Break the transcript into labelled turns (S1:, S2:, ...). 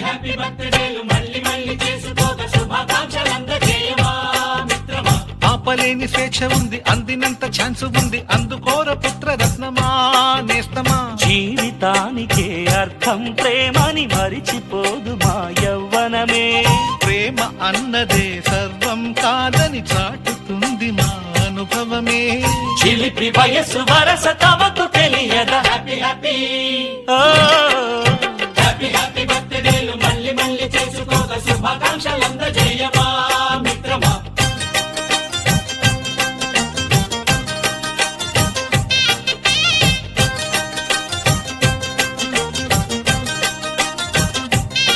S1: Happy బర్త్డేలు మళ్ళీ మళ్ళీ చేసుకోక శుభాకాంక్షలందజేయవా మిత్రమా.
S2: ఆపలేని స్వేచ్ఛ ఉంది, అందినంత ఛాన్స్ ఉంది, అందుకోర పుత్ర రత్నమా నేస్తమా.
S3: జీవితానికే అర్థం ప్రేమని మరిచిపోదు మా యవ్వనమే.
S2: ప్రేమ అన్నదే సర్వం కాదని చాటుతుంది మా అనుభవమే.
S3: చిలిపి వయస్సు వరస తమకు తెలియదా.
S1: హ్యాపీ హ్యాపీ
S3: ఓ
S1: హ్యాపీ హ్యాపీ బర్త్డేలు మళ్ళీ మళ్ళీ చేసుకో